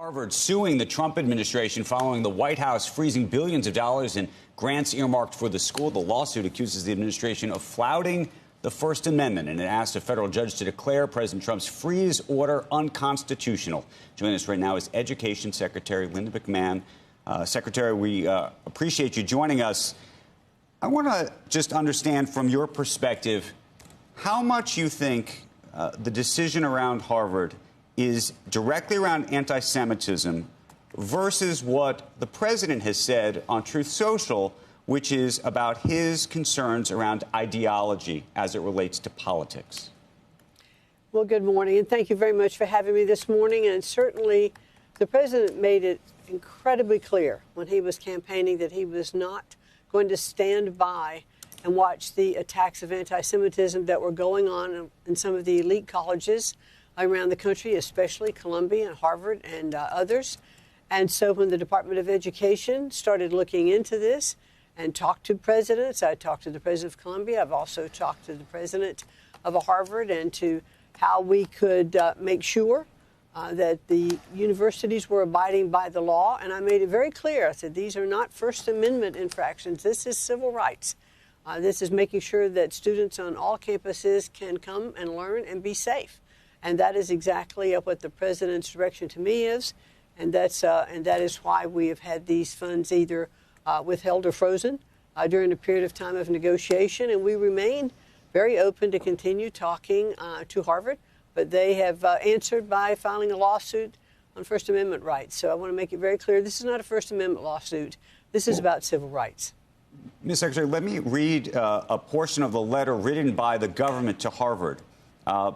Harvard suing the Trump administration following the White House freezing billions of dollars in grants earmarked for the school. The lawsuit accuses the administration of flouting the First Amendment, and it asked a federal judge to declare President Trump's freeze order unconstitutional. Joining us right now is Education Secretary Linda McMahon. Secretary, we appreciate you joining us. I want to just understand from your perspective how much you think the decision around Harvard is directly around anti-Semitism versus what the president has said on Truth Social, which is about his concerns around ideology as it relates to politics. Well, good morning, and thank you very much for having me this morning. And certainly the president made it incredibly clear when he was campaigning that he was not going to stand by and watch the attacks of anti-Semitism that were going on in some of the elite colleges around the country, especially Columbia and Harvard and others. And so when the Department of Education started looking into this and talked to presidents, I talked to the president of Columbia, I've also talked to the president of Harvard, and to how we could make sure that the universities were abiding by the law. And I made it very clear. I said, these are not First Amendment infractions. This is civil rights. This is making sure that students on all campuses can come and learn and be safe. And that is exactly what the president's direction to me is. And that is why we have had these funds either withheld or frozen during a period of time of negotiation. And we remain very open to continue talking to Harvard. But they have answered by filing a lawsuit on First Amendment rights. So I want to make it very clear, this is not a First Amendment lawsuit. This is about civil rights. Ms. Secretary, let me read a portion of the letter written by the government to Harvard,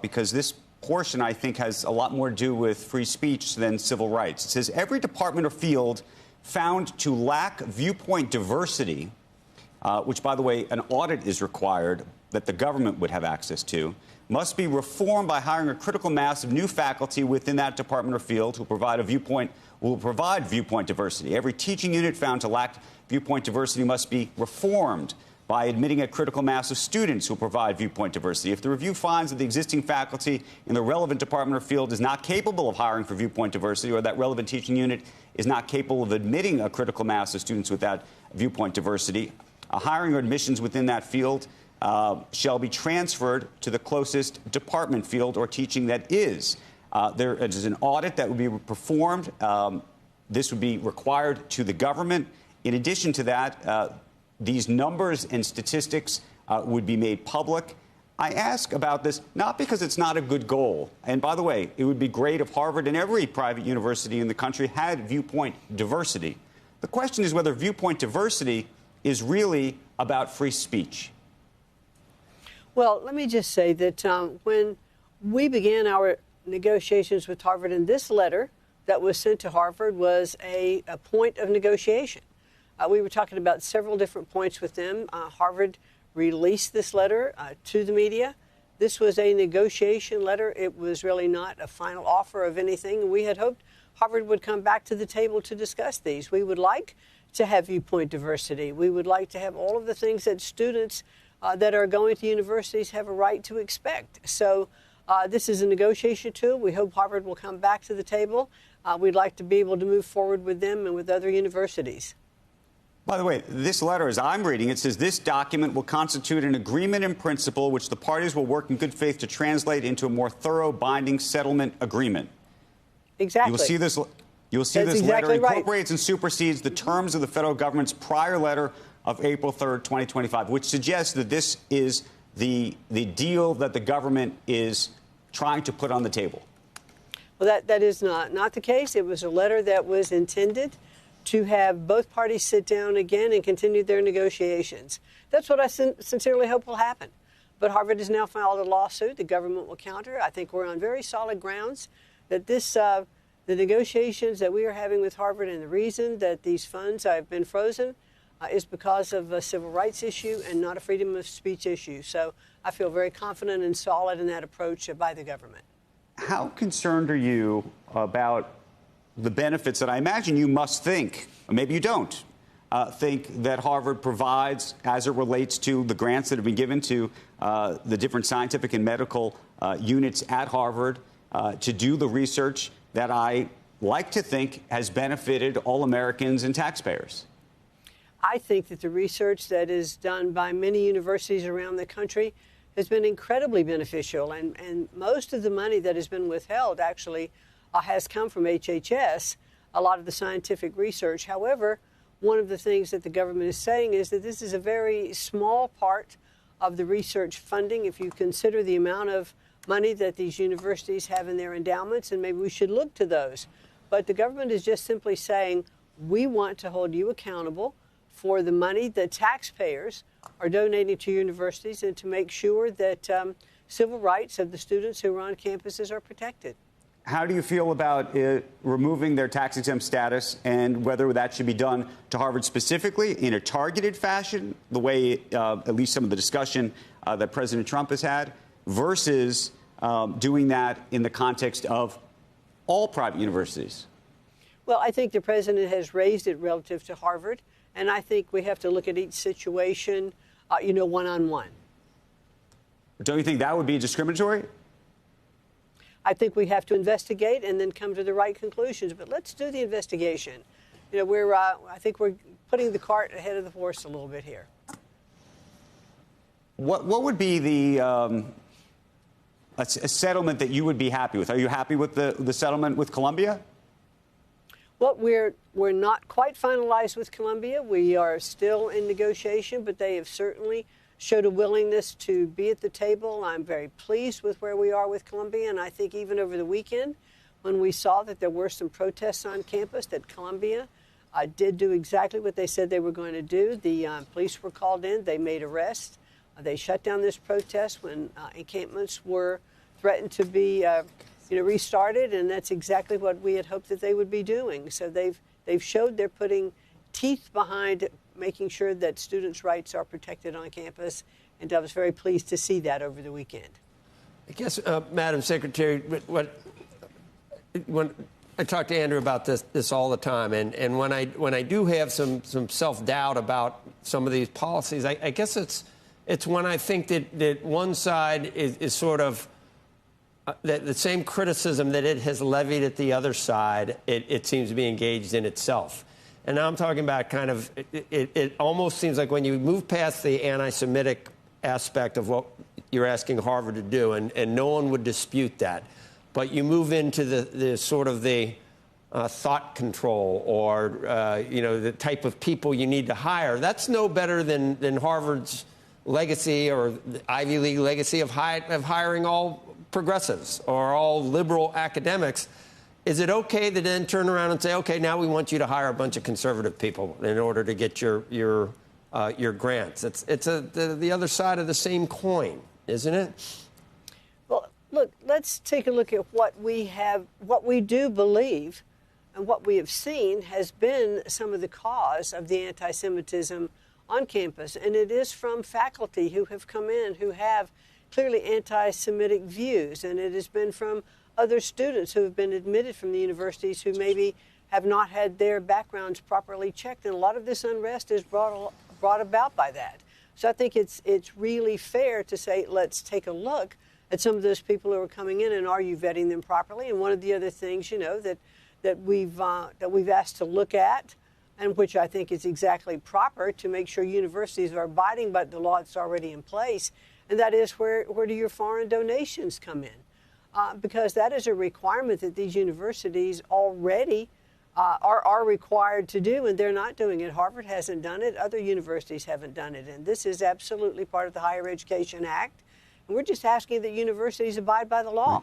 because this portion, I think, has a lot more to do with free speech than civil rights. It says, every department or field found to lack viewpoint diversity, which, by the way, an audit is required that the government would have access to, must be reformed by hiring a critical mass of new faculty within that department or field who will provide viewpoint diversity. Every teaching unit found to lack viewpoint diversity must be reformed by admitting a critical mass of students who provide viewpoint diversity. If the review finds that the existing faculty in the relevant department or field is not capable of hiring for viewpoint diversity, or that relevant teaching unit is not capable of admitting a critical mass of students without viewpoint diversity, hiring or admissions within that field shall be transferred to the closest department, field, or teaching that is. There is an audit that would be performed. This would be required to the government. In addition to that, these numbers and statistics would be made public. I ask about this not because it's not a good goal. And by the way, it would be great if Harvard and every private university in the country had viewpoint diversity. The question is whether viewpoint diversity is really about free speech. Well, let me just say that when we began our negotiations with Harvard, and this letter that was sent to Harvard was a point of negotiation. We were talking about several different points with them. Harvard released this letter to the media. This was a negotiation letter. It was really not a final offer of anything. We had hoped Harvard would come back to the table to discuss these. We would like to have viewpoint diversity. We would like to have all of the things that students that are going to universities have a right to expect. So this is a negotiation tool. We hope Harvard will come back to the table. We'd like to be able to move forward with them and with other universities. By the way, this letter, as I'm reading it, says this document will constitute an agreement in principle which the parties will work in good faith to translate into a more thorough, binding settlement agreement. Exactly. You will see this. You will see That's this exactly letter incorporates and supersedes the terms of the federal government's prior letter of April 3rd, 2025, which suggests that this is the deal that the government is trying to put on the table. Well, that is not the case. It was a letter that was intended to have both parties sit down again and continue their negotiations. That's what I sincerely hope will happen. But Harvard has now filed a lawsuit. The government will counter. I think we're on very solid grounds that the negotiations that we are having with Harvard, and the reason that these funds have been frozen is because of a civil rights issue and not a freedom of speech issue. So I feel very confident and solid in that approach by the government. How concerned are you about the benefits that I imagine you must think, or maybe you don't, think that Harvard provides as it relates to the grants that have been given to the different scientific and medical units at Harvard to do the research that I like to think has benefited all Americans and taxpayers. I think that the research that is done by many universities around the country has been incredibly beneficial, and most of the money that has been withheld actually has come from HHS, a lot of the scientific research. However, one of the things that the government is saying is that this is a very small part of the research funding if you consider the amount of money that these universities have in their endowments, and maybe we should look to those. But the government is just simply saying, we want to hold you accountable for the money that taxpayers are donating to universities and to make sure that civil rights of the students who are on campuses are protected. How do you feel about removing their tax-exempt status and whether that should be done to Harvard specifically in a targeted fashion, the way at least some of the discussion that President Trump has had, versus doing that in the context of all private universities? Well, I think the president has raised it relative to Harvard, and I think we have to look at each situation, one-on-one. Don't you think that would be discriminatory? I think we have to investigate and then come to the right conclusions. But let's do the investigation. I think we're putting the cart ahead of the horse a little bit here. What would be the a settlement that you would be happy with? Are you happy with the settlement with Columbia? Well, we're not quite finalized with Columbia. We are still in negotiation, but they have certainly showed a willingness to be at the table. I'm very pleased with where we are with Columbia, and I think even over the weekend, when we saw that there were some protests on campus, that Columbia did do exactly what they said they were going to do. The police were called in. They made arrests. They shut down this protest when encampments were threatened to be restarted, and that's exactly what we had hoped that they would be doing. So they've showed they're putting teeth behind making sure that students' rights are protected on campus, and I was very pleased to see that over the weekend. I guess, Madam Secretary, when I talk to Andrew about this all the time, and when I do have some self-doubt about some of these policies, I guess it's when I think that one side is sort of the same criticism that it has levied at the other side, it seems to be engaged in itself. And now I'm talking about kind of, it almost seems like when you move past the anti-Semitic aspect of what you're asking Harvard to do, and no one would dispute that, but you move into the sort of the thought control or, the type of people you need to hire, that's no better than Harvard's legacy or the Ivy League legacy of hiring all progressives or all liberal academics. Is it okay to then turn around and say, okay, now we want you to hire a bunch of conservative people in order to get your grants? It's the other side of the same coin, isn't it? Well, look, let's take a look at what we do believe, and what we have seen has been some of the cause of the anti-Semitism on campus, and it is from faculty who have come in who have clearly anti-Semitic views, and it has been from other students who have been admitted from the universities who maybe have not had their backgrounds properly checked, and a lot of this unrest is brought about by that. So I think it's really fair to say, let's take a look at some of those people who are coming in, and are you vetting them properly? And one of the other things, that we've asked to look at, and which I think is exactly proper, to make sure universities are abiding by the law that's already in place, and that is where do your foreign donations come in? Because that is a requirement that these universities already are required to do, and they're not doing it. Harvard hasn't done it. Other universities haven't done it. And this is absolutely part of the Higher Education Act. And we're just asking that universities abide by the law.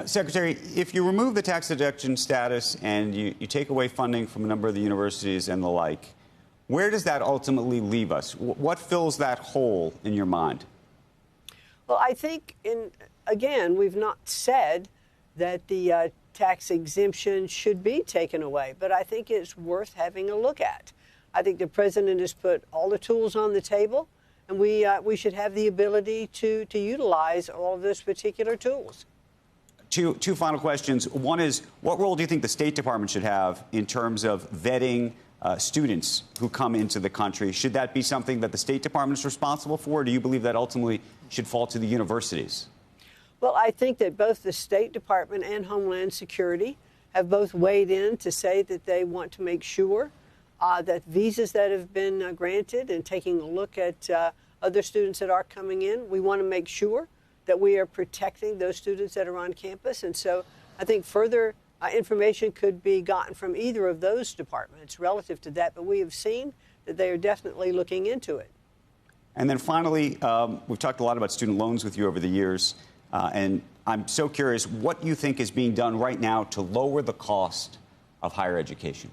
Secretary, if you remove the tax deduction status and you take away funding from a number of the universities and the like, where does that ultimately leave us? What fills that hole in your mind? Well, I think, again, we've not said that the tax exemption should be taken away, but I think it's worth having a look at. I think the president has put all the tools on the table, and we should have the ability to utilize all of those particular tools. Two final questions. One is, what role do you think the State Department should have in terms of vetting students who come into the country? Should that be something that the State Department is responsible for, or do you believe that ultimately should fall to the universities? Well, I think that both the State Department and Homeland Security have both weighed in to say that they want to make sure that visas that have been granted, and taking a look at other students that are coming in, we want to make sure that we are protecting those students that are on campus. And so I think further information could be gotten from either of those departments relative to that, but we have seen that they are definitely looking into it. And then finally, we've talked a lot about student loans with you over the years, and I'm so curious what you think is being done right now to lower the cost of higher education.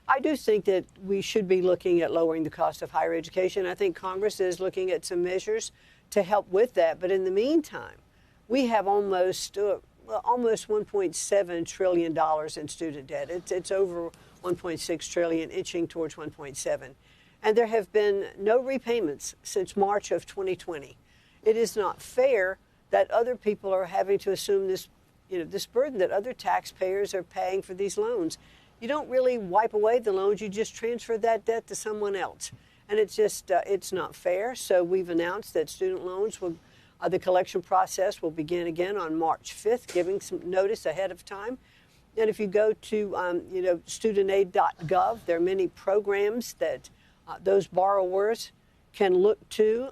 I do think that we should be looking at lowering the cost of higher education. I think Congress is looking at some measures to help with that. But in the meantime, we have almost $1.7 trillion in student debt. It's over $1.6 trillion, inching towards 1.7. And there have been no repayments since March of 2020. It is not fair that other people are having to assume this, this burden, that other taxpayers are paying for these loans. You don't really wipe away the loans, you just transfer that debt to someone else. And it's just, it's not fair. So we've announced that student loans will, the collection process will begin again on March 5th, giving some notice ahead of time. And if you go to, studentaid.gov, there are many programs that those borrowers can look to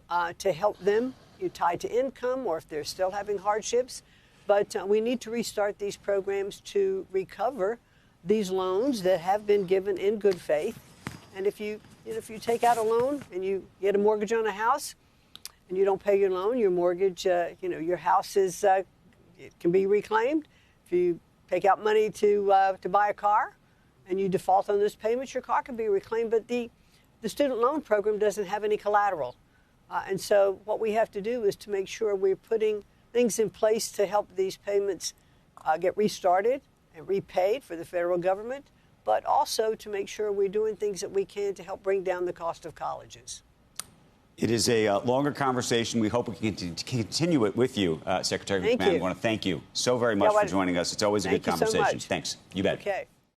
help them, tied to income or if they're still having hardships. But we need to restart these programs to recover these loans that have been given in good faith. And if you take out a loan and you get a mortgage on a house and you don't pay your loan, your mortgage, your house is it can be reclaimed. If you take out money to buy a car and you default on those payments, your car can be reclaimed. But the student loan program doesn't have any collateral. And so what we have to do is to make sure we're putting things in place to help these payments get restarted and repaid for the federal government, but also to make sure we're doing things that we can to help bring down the cost of colleges. It is a longer conversation. We hope we can continue it with you, Secretary McMahon. I want to thank you so very much for joining us. It's always a good conversation. So much. Thanks. You bet. Okay.